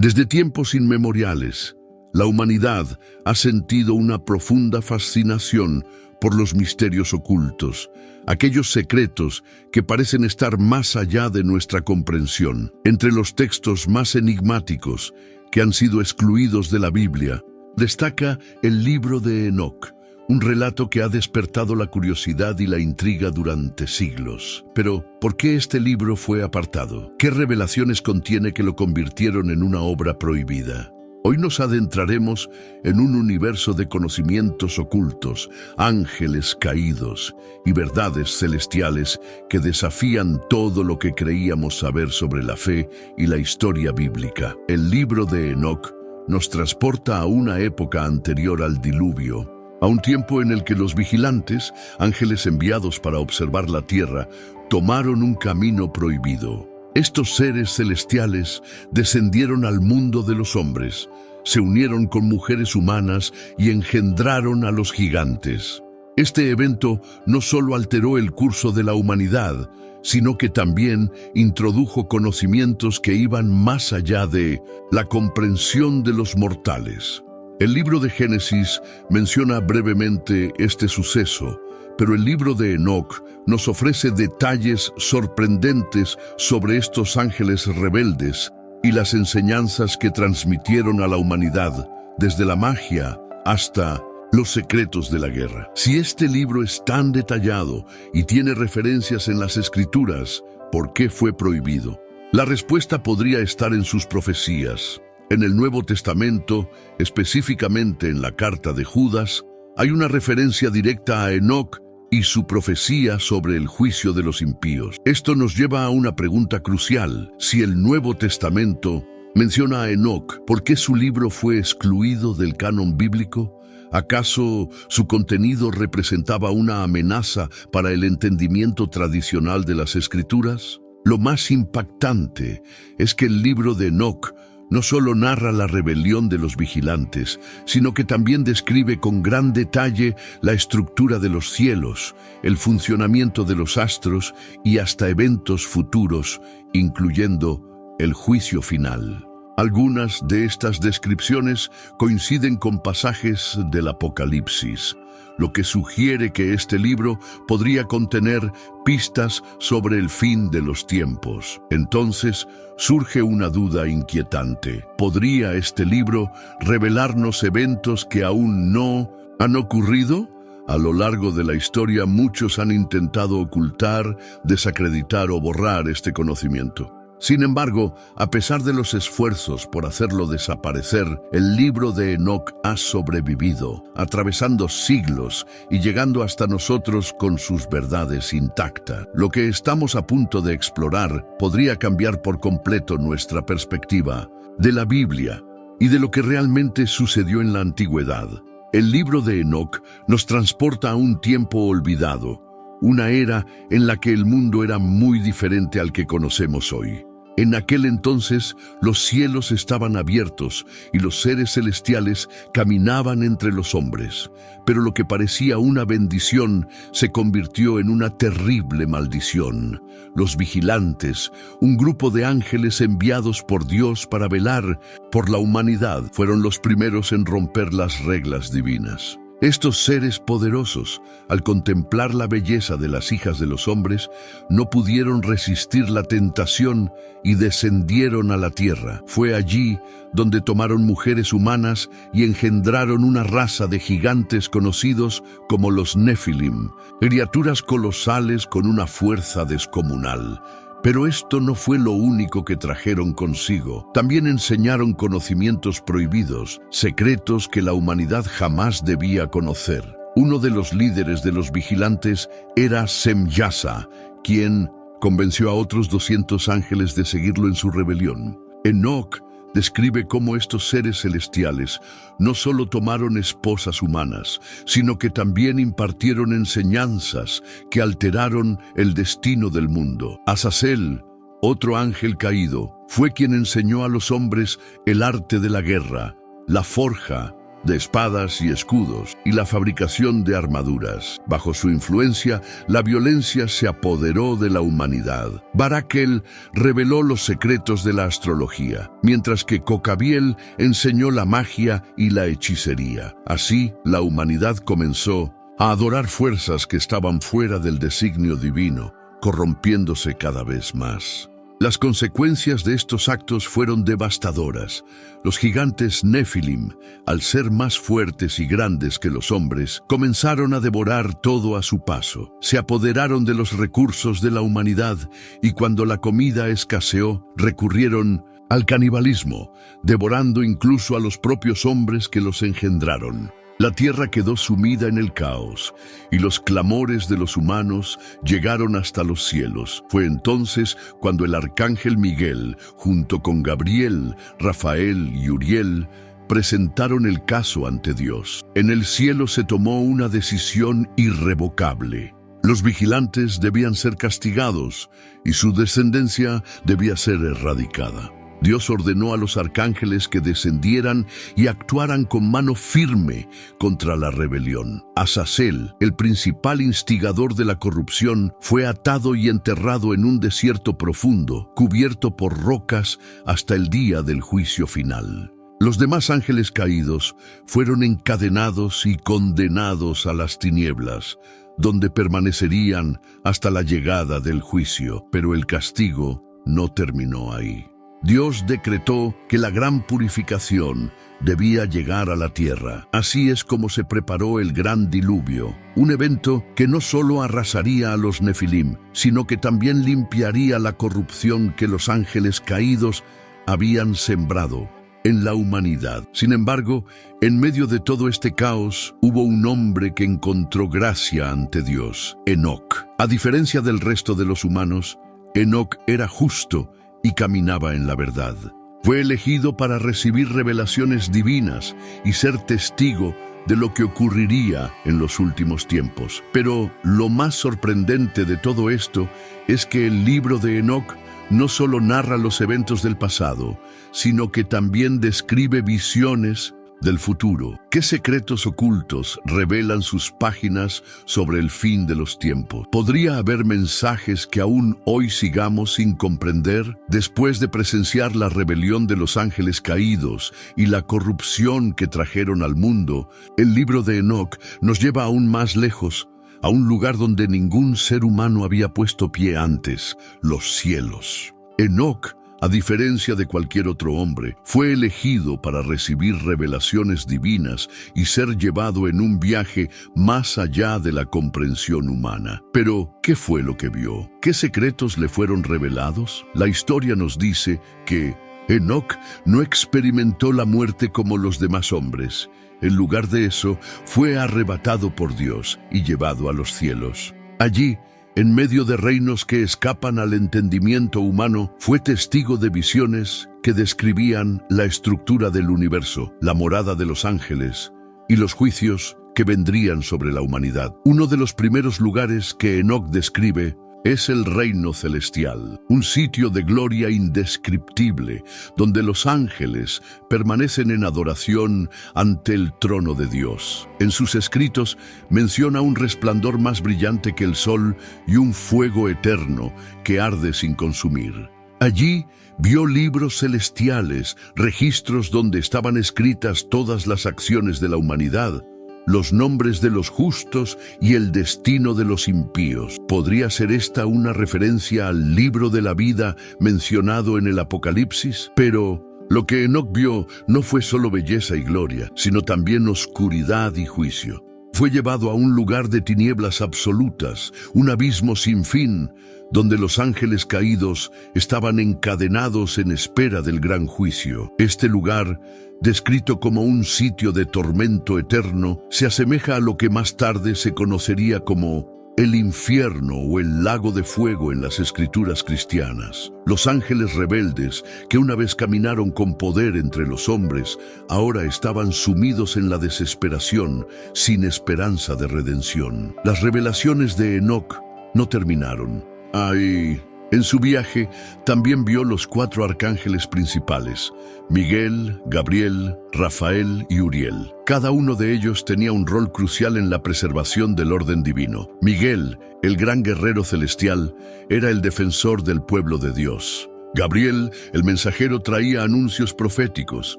Desde tiempos inmemoriales, la humanidad ha sentido una profunda fascinación por los misterios ocultos, aquellos secretos que parecen estar más allá de nuestra comprensión. Entre los textos más enigmáticos que han sido excluidos de la Biblia, destaca el libro de Enoc, un relato que ha despertado la curiosidad y la intriga durante siglos. Pero, ¿por qué este libro fue apartado? ¿Qué revelaciones contiene que lo convirtieron en una obra prohibida? Hoy nos adentraremos en un universo de conocimientos ocultos, ángeles caídos y verdades celestiales que desafían todo lo que creíamos saber sobre la fe y la historia bíblica. El libro de Enoc nos transporta a una época anterior al diluvio, a un tiempo en el que los vigilantes, ángeles enviados para observar la tierra, tomaron un camino prohibido. Estos seres celestiales descendieron al mundo de los hombres, se unieron con mujeres humanas y engendraron a los gigantes. Este evento no solo alteró el curso de la humanidad, sino que también introdujo conocimientos que iban más allá de la comprensión de los mortales. El libro de Génesis menciona brevemente este suceso, pero el libro de Enoc nos ofrece detalles sorprendentes sobre estos ángeles rebeldes y las enseñanzas que transmitieron a la humanidad, desde la magia hasta los secretos de la guerra. Si este libro es tan detallado y tiene referencias en las Escrituras, ¿por qué fue prohibido? La respuesta podría estar en sus profecías. En el Nuevo Testamento, específicamente en la carta de Judas, hay una referencia directa a Enoc y su profecía sobre el juicio de los impíos. Esto nos lleva a una pregunta crucial. Si el Nuevo Testamento menciona a Enoc, ¿por qué su libro fue excluido del canon bíblico? ¿Acaso su contenido representaba una amenaza para el entendimiento tradicional de las Escrituras? Lo más impactante es que el libro de Enoc no solo narra la rebelión de los vigilantes, sino que también describe con gran detalle la estructura de los cielos, el funcionamiento de los astros y hasta eventos futuros, incluyendo el juicio final. Algunas de estas descripciones coinciden con pasajes del Apocalipsis, lo que sugiere que este libro podría contener pistas sobre el fin de los tiempos. Entonces, surge una duda inquietante. ¿Podría este libro revelarnos eventos que aún no han ocurrido? A lo largo de la historia, muchos han intentado ocultar, desacreditar o borrar este conocimiento. Sin embargo, a pesar de los esfuerzos por hacerlo desaparecer, el libro de Enoc ha sobrevivido, atravesando siglos y llegando hasta nosotros con sus verdades intactas. Lo que estamos a punto de explorar podría cambiar por completo nuestra perspectiva de la Biblia y de lo que realmente sucedió en la antigüedad. El libro de Enoc nos transporta a un tiempo olvidado, una era en la que el mundo era muy diferente al que conocemos hoy. En aquel entonces, los cielos estaban abiertos y los seres celestiales caminaban entre los hombres. Pero lo que parecía una bendición se convirtió en una terrible maldición. Los vigilantes, un grupo de ángeles enviados por Dios para velar por la humanidad, fueron los primeros en romper las reglas divinas. Estos seres poderosos, al contemplar la belleza de las hijas de los hombres, no pudieron resistir la tentación y descendieron a la tierra. Fue allí donde tomaron mujeres humanas y engendraron una raza de gigantes conocidos como los Nefilim, criaturas colosales con una fuerza descomunal. Pero esto no fue lo único que trajeron consigo. También enseñaron conocimientos prohibidos, secretos que la humanidad jamás debía conocer. Uno de los líderes de los vigilantes era Semyasa, quien convenció a otros 200 ángeles de seguirlo en su rebelión. Enoc describe cómo estos seres celestiales no solo tomaron esposas humanas, sino que también impartieron enseñanzas que alteraron el destino del mundo. Azazel, otro ángel caído, fue quien enseñó a los hombres el arte de la guerra, la forja de espadas y escudos, y la fabricación de armaduras. Bajo su influencia, la violencia se apoderó de la humanidad. Barakel reveló los secretos de la astrología, mientras que Cocabiel enseñó la magia y la hechicería. Así, la humanidad comenzó a adorar fuerzas que estaban fuera del designio divino, corrompiéndose cada vez más. Las consecuencias de estos actos fueron devastadoras. Los gigantes Nefilim, al ser más fuertes y grandes que los hombres, comenzaron a devorar todo a su paso. Se apoderaron de los recursos de la humanidad y cuando la comida escaseó, recurrieron al canibalismo, devorando incluso a los propios hombres que los engendraron. La tierra quedó sumida en el caos, y los clamores de los humanos llegaron hasta los cielos. Fue entonces cuando el arcángel Miguel, junto con Gabriel, Rafael y Uriel, presentaron el caso ante Dios. En el cielo se tomó una decisión irrevocable. Los vigilantes debían ser castigados, y su descendencia debía ser erradicada. Dios ordenó a los arcángeles que descendieran y actuaran con mano firme contra la rebelión. Azazel, el principal instigador de la corrupción, fue atado y enterrado en un desierto profundo, cubierto por rocas hasta el día del juicio final. Los demás ángeles caídos fueron encadenados y condenados a las tinieblas, donde permanecerían hasta la llegada del juicio, pero el castigo no terminó ahí. Dios decretó que la gran purificación debía llegar a la tierra. Así es como se preparó el gran diluvio, un evento que no solo arrasaría a los Nefilim, sino que también limpiaría la corrupción que los ángeles caídos habían sembrado en la humanidad. Sin embargo, en medio de todo este caos, hubo un hombre que encontró gracia ante Dios, Enoc. A diferencia del resto de los humanos, Enoc era justo y caminaba en la verdad. Fue elegido para recibir revelaciones divinas y ser testigo de lo que ocurriría en los últimos tiempos. Pero lo más sorprendente de todo esto es que el libro de Enoc no solo narra los eventos del pasado, sino que también describe visiones del futuro. ¿Qué secretos ocultos revelan sus páginas sobre el fin de los tiempos? ¿Podría haber mensajes que aún hoy sigamos sin comprender? Después de presenciar la rebelión de los ángeles caídos y la corrupción que trajeron al mundo, el libro de Enoc nos lleva aún más lejos, a un lugar donde ningún ser humano había puesto pie antes, los cielos. Enoc, a diferencia de cualquier otro hombre, fue elegido para recibir revelaciones divinas y ser llevado en un viaje más allá de la comprensión humana. Pero, ¿qué fue lo que vio? ¿Qué secretos le fueron revelados? La historia nos dice que Enoc no experimentó la muerte como los demás hombres. En lugar de eso, fue arrebatado por Dios y llevado a los cielos. Allí, en medio de reinos que escapan al entendimiento humano, fue testigo de visiones que describían la estructura del universo, la morada de los ángeles y los juicios que vendrían sobre la humanidad. Uno de los primeros lugares que Enoc describe es el reino celestial, un sitio de gloria indescriptible, donde los ángeles permanecen en adoración ante el trono de Dios. En sus escritos menciona un resplandor más brillante que el sol y un fuego eterno que arde sin consumir. Allí vio libros celestiales, registros donde estaban escritas todas las acciones de la humanidad, los nombres de los justos y el destino de los impíos. ¿Podría ser esta una referencia al libro de la vida mencionado en el Apocalipsis? Pero lo que Enoc vio no fue solo belleza y gloria, sino también oscuridad y juicio. Fue llevado a un lugar de tinieblas absolutas, un abismo sin fin, donde los ángeles caídos estaban encadenados en espera del gran juicio. Este lugar, descrito como un sitio de tormento eterno, se asemeja a lo que más tarde se conocería como el infierno o el lago de fuego en las escrituras cristianas. Los ángeles rebeldes, que una vez caminaron con poder entre los hombres, ahora estaban sumidos en la desesperación, sin esperanza de redención. Las revelaciones de Enoc no terminaron. Hay En su viaje, también vio los 4 arcángeles principales, Miguel, Gabriel, Rafael y Uriel. Cada uno de ellos tenía un rol crucial en la preservación del orden divino. Miguel, el gran guerrero celestial, era el defensor del pueblo de Dios. Gabriel, el mensajero, traía anuncios proféticos.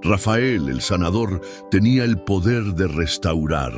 Rafael, el sanador, tenía el poder de restaurar.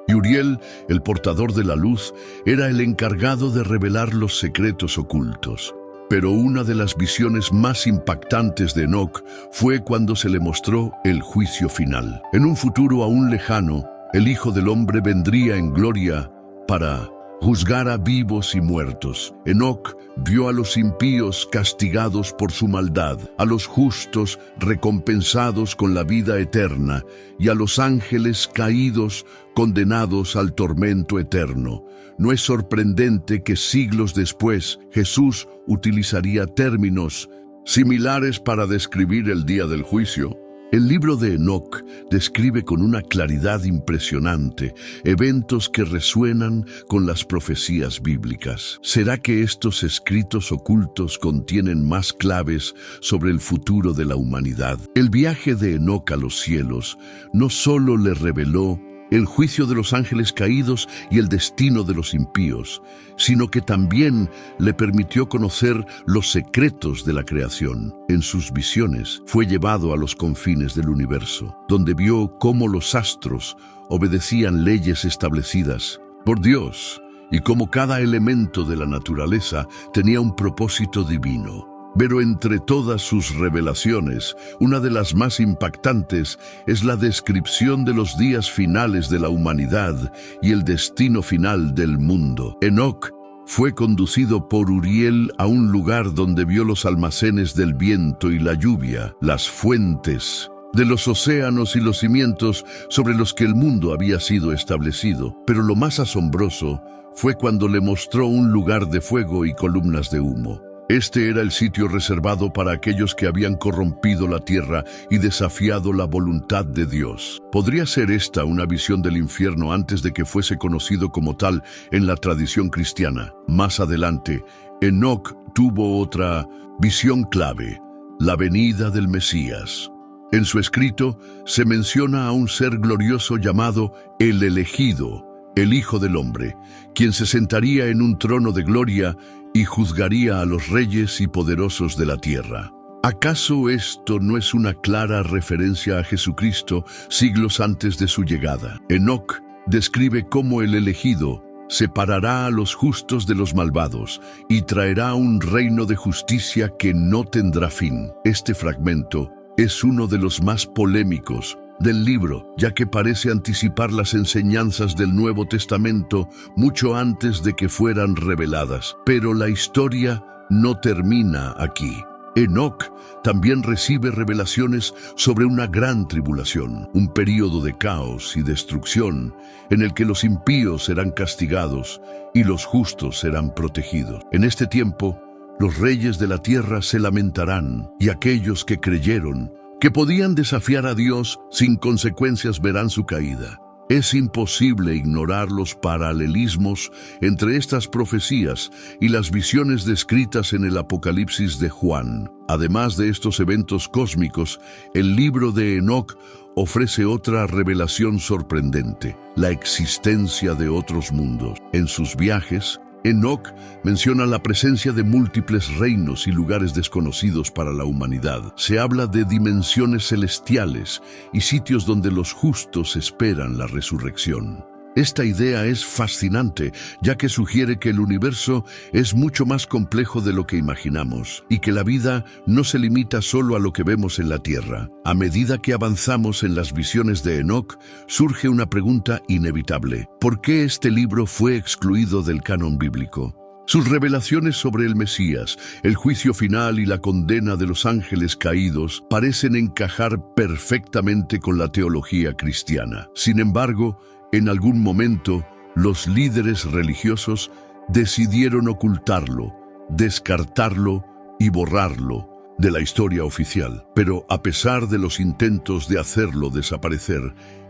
Y Uriel, el portador de la luz, era el encargado de revelar los secretos ocultos. Pero una de las visiones más impactantes de Enoc fue cuando se le mostró el juicio final. En un futuro aún lejano, el Hijo del Hombre vendría en gloria para juzgar a vivos y muertos. Enoc vio a los impíos castigados por su maldad, a los justos recompensados con la vida eterna y a los ángeles caídos condenados al tormento eterno. No es sorprendente que siglos después Jesús utilizaría términos similares para describir el día del juicio. El libro de Enoc describe con una claridad impresionante eventos que resuenan con las profecías bíblicas. ¿Será que estos escritos ocultos contienen más claves sobre el futuro de la humanidad? El viaje de Enoc a los cielos no solo le reveló el juicio de los ángeles caídos y el destino de los impíos, sino que también le permitió conocer los secretos de la creación. En sus visiones fue llevado a los confines del universo, donde vio cómo los astros obedecían leyes establecidas por Dios y cómo cada elemento de la naturaleza tenía un propósito divino. Pero entre todas sus revelaciones, una de las más impactantes es la descripción de los días finales de la humanidad y el destino final del mundo. Enoc fue conducido por Uriel a un lugar donde vio los almacenes del viento y la lluvia, las fuentes de los océanos y los cimientos sobre los que el mundo había sido establecido. Pero lo más asombroso fue cuando le mostró un lugar de fuego y columnas de humo. Este era el sitio reservado para aquellos que habían corrompido la tierra y desafiado la voluntad de Dios. ¿Podría ser esta una visión del infierno antes de que fuese conocido como tal en la tradición cristiana? Más adelante, Enoc tuvo otra visión clave, la venida del Mesías. En su escrito se menciona a un ser glorioso llamado el Elegido, el Hijo del Hombre, quien se sentaría en un trono de gloria y juzgaría a los reyes y poderosos de la tierra. ¿Acaso esto no es una clara referencia a Jesucristo siglos antes de su llegada? Enoc describe cómo el elegido separará a los justos de los malvados y traerá un reino de justicia que no tendrá fin. Este fragmento es uno de los más polémicos del libro, ya que parece anticipar las enseñanzas del Nuevo Testamento mucho antes de que fueran reveladas. Pero la historia no termina aquí. Enoc también recibe revelaciones sobre una gran tribulación, un período de caos y destrucción en el que los impíos serán castigados y los justos serán protegidos. En este tiempo, los reyes de la tierra se lamentarán y aquellos que creyeron que podían desafiar a Dios sin consecuencias verán su caída. Es imposible ignorar los paralelismos entre estas profecías y las visiones descritas en el Apocalipsis de Juan. Además de estos eventos cósmicos, el libro de Enoc ofrece otra revelación sorprendente, la existencia de otros mundos. En sus viajes, Enoc menciona la presencia de múltiples reinos y lugares desconocidos para la humanidad. Se habla de dimensiones celestiales y sitios donde los justos esperan la resurrección. Esta idea es fascinante, ya que sugiere que el universo es mucho más complejo de lo que imaginamos y que la vida no se limita solo a lo que vemos en la Tierra. A medida que avanzamos en las visiones de Enoc, surge una pregunta inevitable. ¿Por qué este libro fue excluido del canon bíblico? Sus revelaciones sobre el Mesías, el juicio final y la condena de los ángeles caídos parecen encajar perfectamente con la teología cristiana. Sin embargo, en algún momento, los líderes religiosos decidieron ocultarlo, descartarlo y borrarlo de la historia oficial. Pero a pesar de los intentos de hacerlo desaparecer,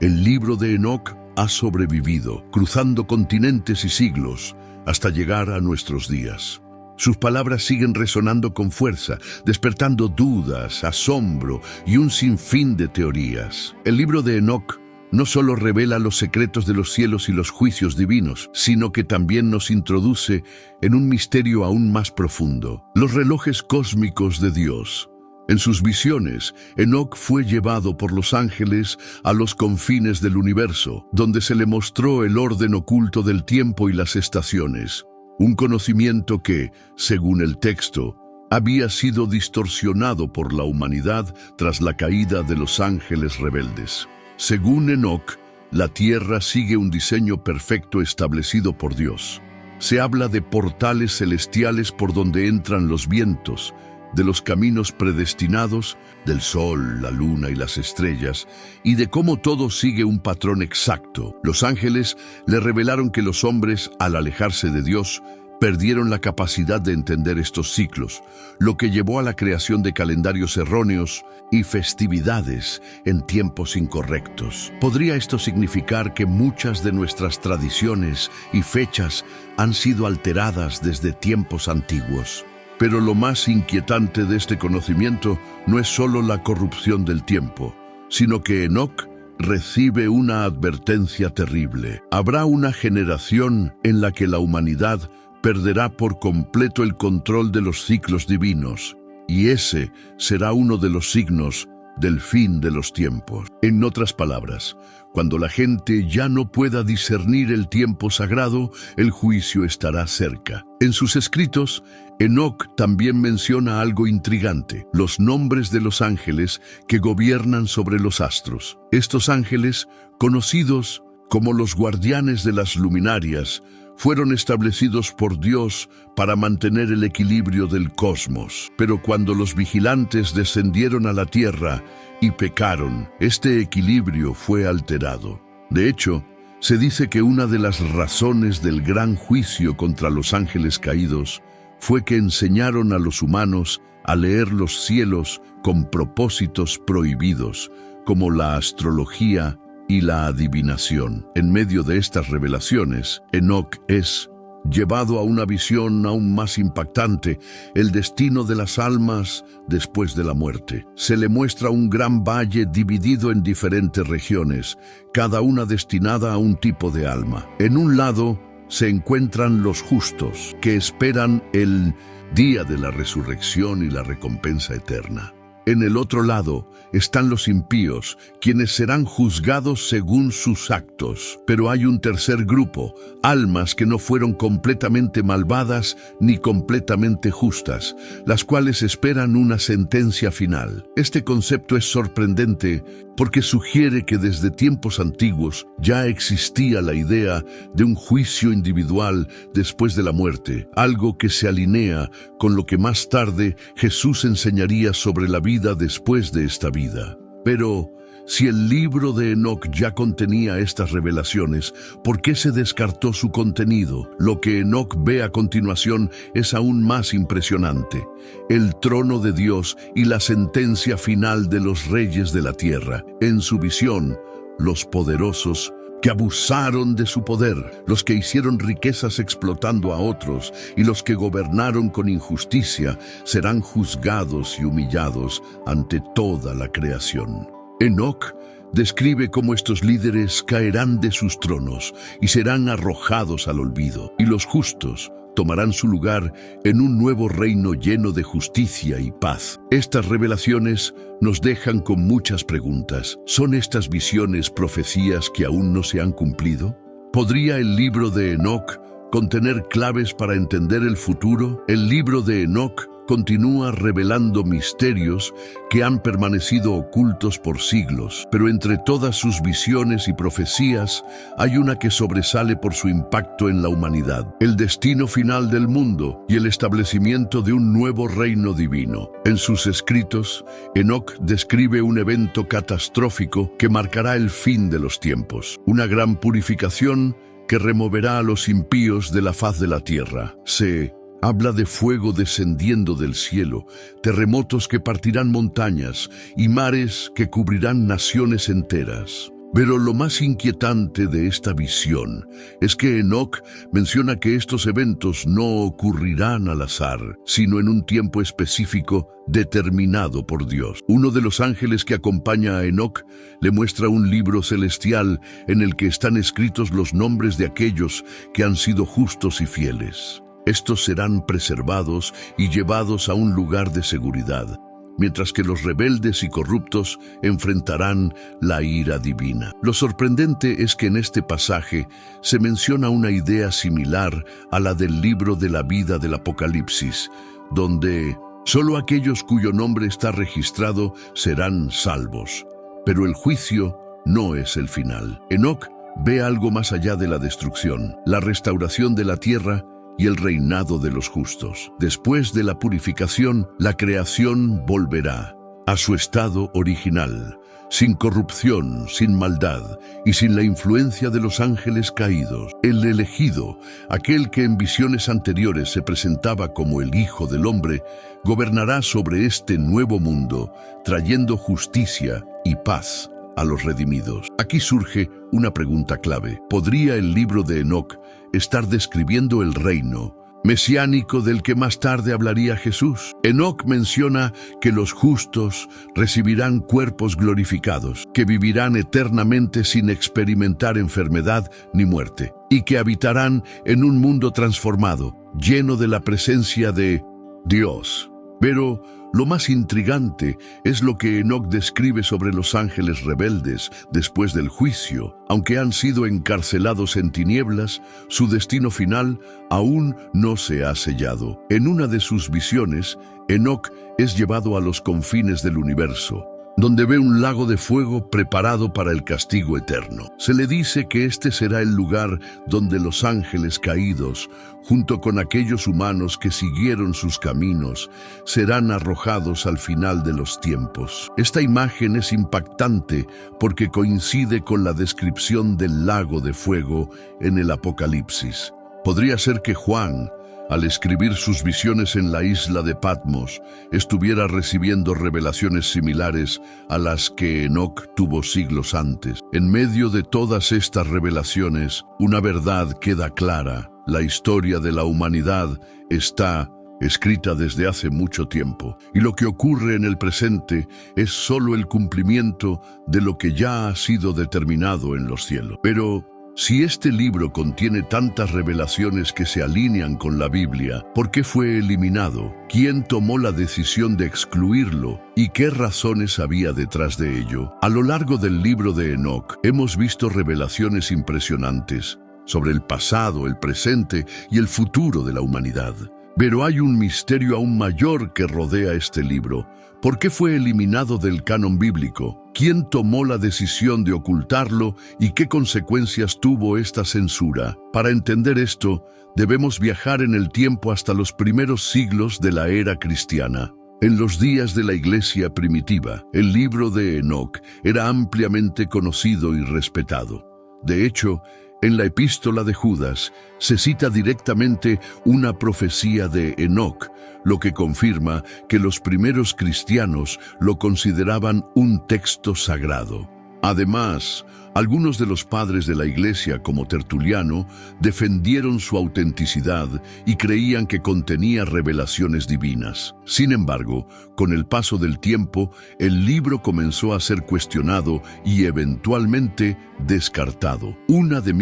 el libro de Enoc ha sobrevivido, cruzando continentes y siglos hasta llegar a nuestros días. Sus palabras siguen resonando con fuerza, despertando dudas, asombro y un sinfín de teorías. El libro de Enoc no solo revela los secretos de los cielos y los juicios divinos, sino que también nos introduce en un misterio aún más profundo: los relojes cósmicos de Dios. En sus visiones, Enoc fue llevado por los ángeles a los confines del universo, donde se le mostró el orden oculto del tiempo y las estaciones, un conocimiento que, según el texto, había sido distorsionado por la humanidad tras la caída de los ángeles rebeldes. Según Enoc, la Tierra sigue un diseño perfecto establecido por Dios. Se habla de portales celestiales por donde entran los vientos, de los caminos predestinados, del sol, la luna y las estrellas, y de cómo todo sigue un patrón exacto. Los ángeles le revelaron que los hombres, al alejarse de Dios, perdieron la capacidad de entender estos ciclos, lo que llevó a la creación de calendarios erróneos y festividades en tiempos incorrectos. ¿Podría esto significar que muchas de nuestras tradiciones y fechas han sido alteradas desde tiempos antiguos? Pero lo más inquietante de este conocimiento no es solo la corrupción del tiempo, sino que Enoc recibe una advertencia terrible. Habrá una generación en la que la humanidad perderá por completo el control de los ciclos divinos, y ese será uno de los signos del fin de los tiempos. En otras palabras, cuando la gente ya no pueda discernir el tiempo sagrado, el juicio estará cerca. En sus escritos, Enoc también menciona algo intrigante: los nombres de los ángeles que gobiernan sobre los astros. Estos ángeles, conocidos como los guardianes de las luminarias, fueron establecidos por Dios para mantener el equilibrio del cosmos. Pero cuando los vigilantes descendieron a la tierra y pecaron, este equilibrio fue alterado. De hecho, se dice que una de las razones del gran juicio contra los ángeles caídos fue que enseñaron a los humanos a leer los cielos con propósitos prohibidos, como la astrología y la adivinación. En medio de estas revelaciones, Enoc es llevado a una visión aún más impactante: el destino de las almas después de la muerte. Se le muestra un gran valle dividido en diferentes regiones, cada una destinada a un tipo de alma. En un lado se encuentran los justos, que esperan el día de la resurrección y la recompensa eterna. En el otro lado están los impíos, quienes serán juzgados según sus actos. Pero hay un tercer grupo, almas que no fueron completamente malvadas ni completamente justas, las cuales esperan una sentencia final. Este concepto es sorprendente porque sugiere que desde tiempos antiguos ya existía la idea de un juicio individual después de la muerte, algo que se alinea con lo que más tarde Jesús enseñaría sobre la vida después de esta vida. Pero, si el libro de Enoc ya contenía estas revelaciones, ¿por qué se descartó su contenido? Lo que Enoc ve a continuación es aún más impresionante: el trono de Dios y la sentencia final de los reyes de la tierra. En su visión, los poderosos que abusaron de su poder, los que hicieron riquezas explotando a otros y los que gobernaron con injusticia, serán juzgados y humillados ante toda la creación. Enoc describe cómo estos líderes caerán de sus tronos y serán arrojados al olvido, y los justos tomarán su lugar en un nuevo reino lleno de justicia y paz. Estas revelaciones nos dejan con muchas preguntas. ¿Son estas visiones profecías que aún no se han cumplido? ¿Podría el libro de Enoc contener claves para entender el futuro? El libro de Enoc continúa revelando misterios que han permanecido ocultos por siglos, pero entre todas sus visiones y profecías hay una que sobresale por su impacto en la humanidad: el destino final del mundo y el establecimiento de un nuevo reino divino. En sus escritos, Enoc describe un evento catastrófico que marcará el fin de los tiempos, una gran purificación que removerá a los impíos de la faz de la tierra. Se habla de fuego descendiendo del cielo, terremotos que partirán montañas y mares que cubrirán naciones enteras. Pero lo más inquietante de esta visión es que Enoc menciona que estos eventos no ocurrirán al azar, sino en un tiempo específico determinado por Dios. Uno de los ángeles que acompaña a Enoc le muestra un libro celestial en el que están escritos los nombres de aquellos que han sido justos y fieles. Estos serán preservados y llevados a un lugar de seguridad, mientras que los rebeldes y corruptos enfrentarán la ira divina. Lo sorprendente es que en este pasaje se menciona una idea similar a la del libro de la vida del Apocalipsis, donde solo aquellos cuyo nombre está registrado serán salvos. Pero el juicio no es el final. Enoc ve algo más allá de la destrucción, la restauración de la tierra y el reinado de los justos. Después de la purificación, la creación volverá a su estado original, sin corrupción, sin maldad y sin la influencia de los ángeles caídos. El elegido, aquel que en visiones anteriores se presentaba como el Hijo del Hombre, gobernará sobre este nuevo mundo, trayendo justicia y paz a los redimidos. Aquí surge una pregunta clave. ¿Podría el libro de Enoc estar describiendo el reino mesiánico del que más tarde hablaría Jesús? Enoc menciona que los justos recibirán cuerpos glorificados, que vivirán eternamente sin experimentar enfermedad ni muerte, y que habitarán en un mundo transformado, lleno de la presencia de Dios. Pero lo más intrigante es lo que Enoc describe sobre los ángeles rebeldes después del juicio. Aunque han sido encarcelados en tinieblas, su destino final aún no se ha sellado. En una de sus visiones, Enoc es llevado a los confines del universo, donde ve un lago de fuego preparado para el castigo eterno. Se le dice que este será el lugar donde los ángeles caídos, junto con aquellos humanos que siguieron sus caminos, serán arrojados al final de los tiempos. Esta imagen es impactante porque coincide con la descripción del lago de fuego en el Apocalipsis. Podría ser que Juan, al escribir sus visiones en la isla de Patmos, estuviera recibiendo revelaciones similares a las que Enoc tuvo siglos antes. En medio de todas estas revelaciones, una verdad queda clara: la historia de la humanidad está escrita desde hace mucho tiempo, y lo que ocurre en el presente es solo el cumplimiento de lo que ya ha sido determinado en los cielos. Pero si este libro contiene tantas revelaciones que se alinean con la Biblia, ¿por qué fue eliminado? ¿Quién tomó la decisión de excluirlo? ¿Y qué razones había detrás de ello? A lo largo del libro de Enoc, hemos visto revelaciones impresionantes sobre el pasado, el presente y el futuro de la humanidad. Pero hay un misterio aún mayor que rodea este libro. ¿Por qué fue eliminado del canon bíblico? ¿Quién tomó la decisión de ocultarlo y qué consecuencias tuvo esta censura? Para entender esto, debemos viajar en el tiempo hasta los primeros siglos de la era cristiana. En los días de la iglesia primitiva, el libro de Enoc era ampliamente conocido y respetado. De hecho, en la epístola de Judas se cita directamente una profecía de Enoc, lo que confirma que los primeros cristianos lo consideraban un texto sagrado. Además, algunos de los padres de la iglesia, como Tertuliano, defendieron su autenticidad y creían que contenía revelaciones divinas. Sin embargo, con el paso del tiempo, el libro comenzó a ser cuestionado y eventualmente descartado. Una de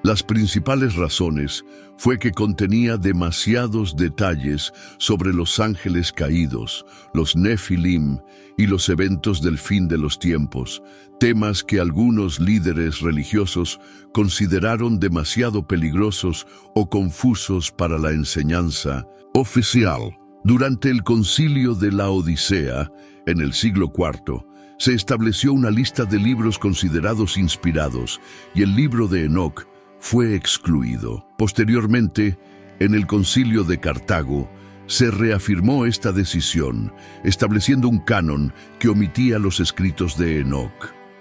las principales razones fue que contenía demasiados detalles sobre los ángeles caídos, los Nefilim y los eventos del fin de los tiempos, temas que algunos líderes religiosos consideraron demasiado peligrosos o confusos para la enseñanza oficial. Durante el concilio de la Odisea, en el siglo IV, se estableció una lista de libros considerados inspirados y el libro de Enoc fue excluido. Posteriormente, en el concilio de Cartago, se reafirmó esta decisión, estableciendo un canon que omitía los escritos de Enoc.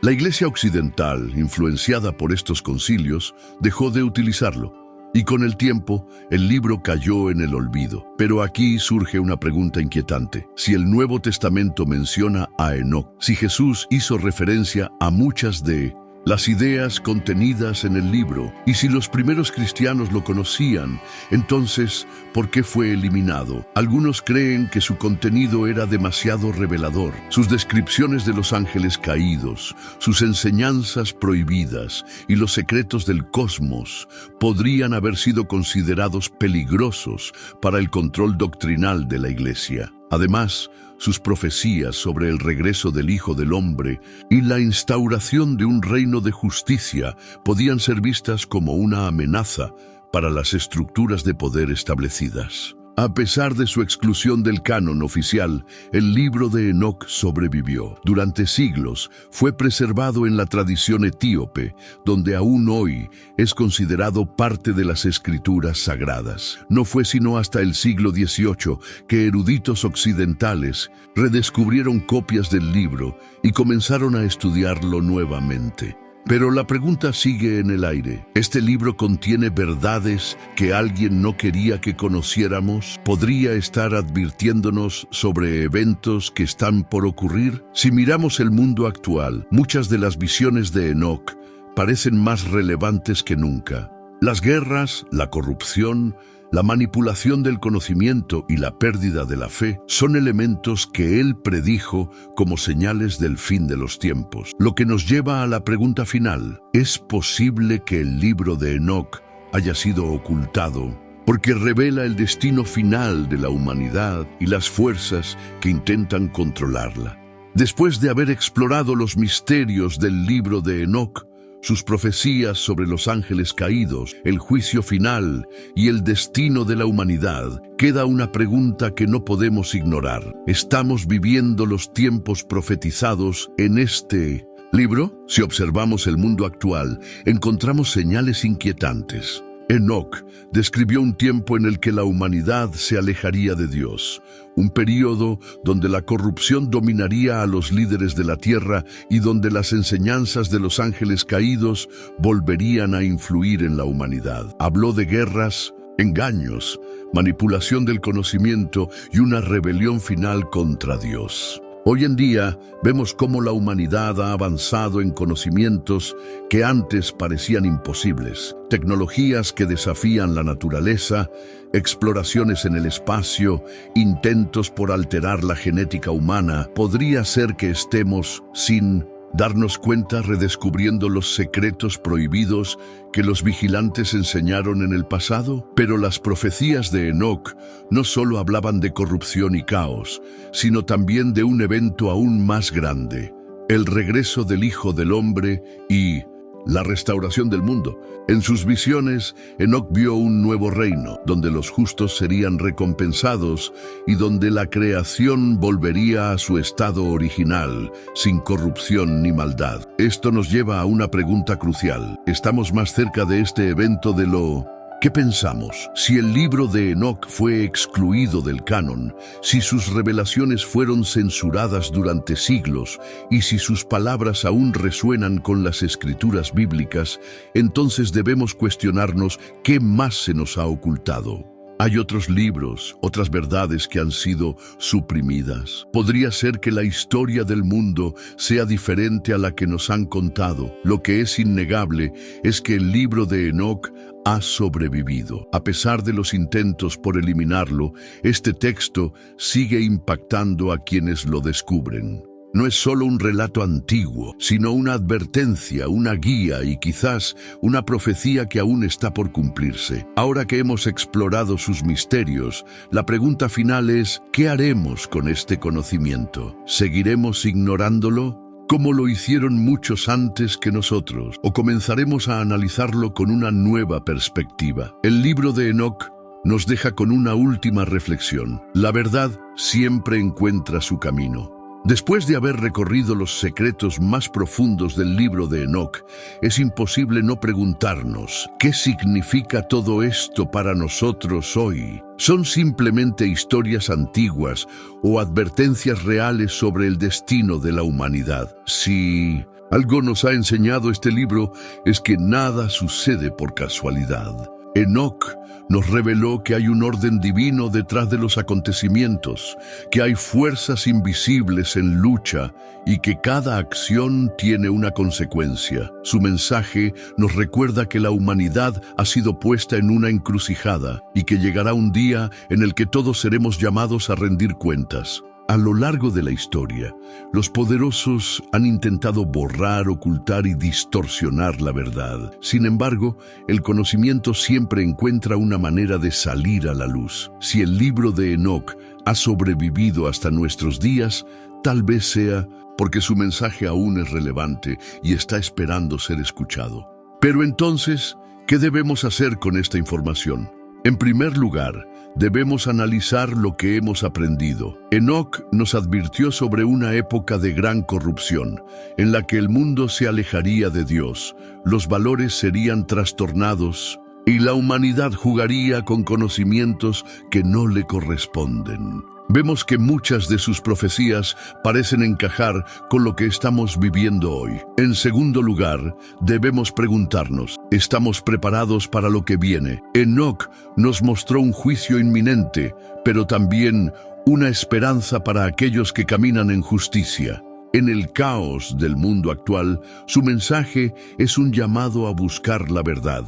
La Iglesia occidental, influenciada por estos concilios, dejó de utilizarlo. Y con el tiempo, el libro cayó en el olvido. Pero aquí surge una pregunta inquietante. Si el Nuevo Testamento menciona a Enoc, si Jesús hizo referencia a muchas de las ideas contenidas en el libro, y si los primeros cristianos lo conocían, entonces, ¿por qué fue eliminado? Algunos creen que su contenido era demasiado revelador. Sus descripciones de los ángeles caídos, sus enseñanzas prohibidas y los secretos del cosmos podrían haber sido considerados peligrosos para el control doctrinal de la Iglesia. Además, sus profecías sobre el regreso del Hijo del Hombre y la instauración de un reino de justicia podían ser vistas como una amenaza para las estructuras de poder establecidas. A pesar de su exclusión del canon oficial, el libro de Enoc sobrevivió. Durante siglos fue preservado en la tradición etíope, donde aún hoy es considerado parte de las escrituras sagradas. No fue sino hasta el siglo XVIII que eruditos occidentales redescubrieron copias del libro y comenzaron a estudiarlo nuevamente. Pero la pregunta sigue en el aire. ¿Este libro contiene verdades que alguien no quería que conociéramos? ¿Podría estar advirtiéndonos sobre eventos que están por ocurrir? Si miramos el mundo actual, muchas de las visiones de Enoc parecen más relevantes que nunca. Las guerras, la corrupción, la manipulación del conocimiento y la pérdida de la fe son elementos que él predijo como señales del fin de los tiempos. Lo que nos lleva a la pregunta final: ¿es posible que el libro de Enoc haya sido ocultado porque revela el destino final de la humanidad y las fuerzas que intentan controlarla? Después de haber explorado los misterios del libro de Enoc, sus profecías sobre los ángeles caídos, el juicio final y el destino de la humanidad, queda una pregunta que no podemos ignorar. ¿Estamos viviendo los tiempos profetizados en este libro? Si observamos el mundo actual, encontramos señales inquietantes. Enoc describió un tiempo en el que la humanidad se alejaría de Dios, un período donde la corrupción dominaría a los líderes de la tierra y donde las enseñanzas de los ángeles caídos volverían a influir en la humanidad. Habló de guerras, engaños, manipulación del conocimiento y una rebelión final contra Dios. Hoy en día vemos cómo la humanidad ha avanzado en conocimientos que antes parecían imposibles, tecnologías que desafían la naturaleza, exploraciones en el espacio, intentos por alterar la genética humana. Podría ser que estemos, sin darnos cuenta, redescubriendo los secretos prohibidos que los vigilantes enseñaron en el pasado. Pero las profecías de Enoc no solo hablaban de corrupción y caos, sino también de un evento aún más grande: el regreso del Hijo del Hombre y la restauración del mundo. En sus visiones, Enoc vio un nuevo reino, donde los justos serían recompensados y donde la creación volvería a su estado original, sin corrupción ni maldad. Esto nos lleva a una pregunta crucial. ¿Estamos más cerca de este evento de lo ¿Qué pensamos? Si el libro de Enoc fue excluido del canon, si sus revelaciones fueron censuradas durante siglos y si sus palabras aún resuenan con las escrituras bíblicas, entonces debemos cuestionarnos qué más se nos ha ocultado. Hay otros libros, otras verdades que han sido suprimidas. Podría ser que la historia del mundo sea diferente a la que nos han contado. Lo que es innegable es que el libro de Enoc ha sobrevivido. A pesar de los intentos por eliminarlo, este texto sigue impactando a quienes lo descubren. No es solo un relato antiguo, sino una advertencia, una guía y quizás una profecía que aún está por cumplirse. Ahora que hemos explorado sus misterios, la pregunta final es: ¿qué haremos con este conocimiento? ¿Seguiremos ignorándolo, como lo hicieron muchos antes que nosotros, o comenzaremos a analizarlo con una nueva perspectiva? El libro de Enoc nos deja con una última reflexión. La verdad siempre encuentra su camino. Después de haber recorrido los secretos más profundos del libro de Enoc, es imposible no preguntarnos: ¿qué significa todo esto para nosotros hoy? ¿Son simplemente historias antiguas o advertencias reales sobre el destino de la humanidad? Si algo nos ha enseñado este libro, es que nada sucede por casualidad. Enoc nos reveló que hay un orden divino detrás de los acontecimientos, que hay fuerzas invisibles en lucha y que cada acción tiene una consecuencia. Su mensaje nos recuerda que la humanidad ha sido puesta en una encrucijada y que llegará un día en el que todos seremos llamados a rendir cuentas. A lo largo de la historia, los poderosos han intentado borrar, ocultar y distorsionar la verdad. Sin embargo, el conocimiento siempre encuentra una manera de salir a la luz. Si el libro de Enoc ha sobrevivido hasta nuestros días, tal vez sea porque su mensaje aún es relevante y está esperando ser escuchado. Pero entonces, ¿qué debemos hacer con esta información? En primer lugar, debemos analizar lo que hemos aprendido. Enoc nos advirtió sobre una época de gran corrupción, en la que el mundo se alejaría de Dios, los valores serían trastornados y la humanidad jugaría con conocimientos que no le corresponden. Vemos que muchas de sus profecías parecen encajar con lo que estamos viviendo hoy. En segundo lugar, debemos preguntarnos, ¿estamos preparados para lo que viene? Enoc nos mostró un juicio inminente, pero también una esperanza para aquellos que caminan en justicia. En el caos del mundo actual, su mensaje es un llamado a buscar la verdad,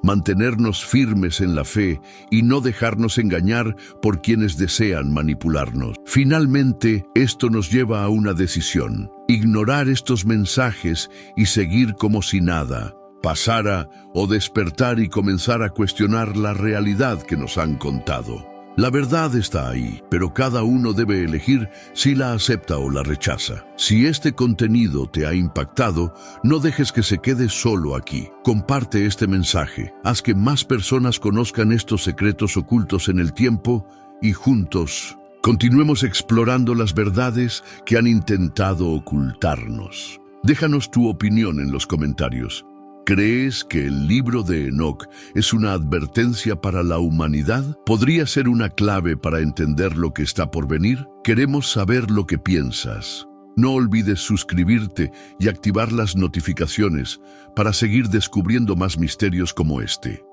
mantenernos firmes en la fe y no dejarnos engañar por quienes desean manipularnos. Finalmente, esto nos lleva a una decisión: ignorar estos mensajes y seguir como si nada pasara, o despertar y comenzar a cuestionar la realidad que nos han contado. La verdad está ahí, pero cada uno debe elegir si la acepta o la rechaza. Si este contenido te ha impactado, no dejes que se quede solo aquí. Comparte este mensaje, haz que más personas conozcan estos secretos ocultos en el tiempo y juntos continuemos explorando las verdades que han intentado ocultarnos. Déjanos tu opinión en los comentarios. ¿Crees que el libro de Enoc es una advertencia para la humanidad? ¿Podría ser una clave para entender lo que está por venir? Queremos saber lo que piensas. No olvides suscribirte y activar las notificaciones para seguir descubriendo más misterios como este.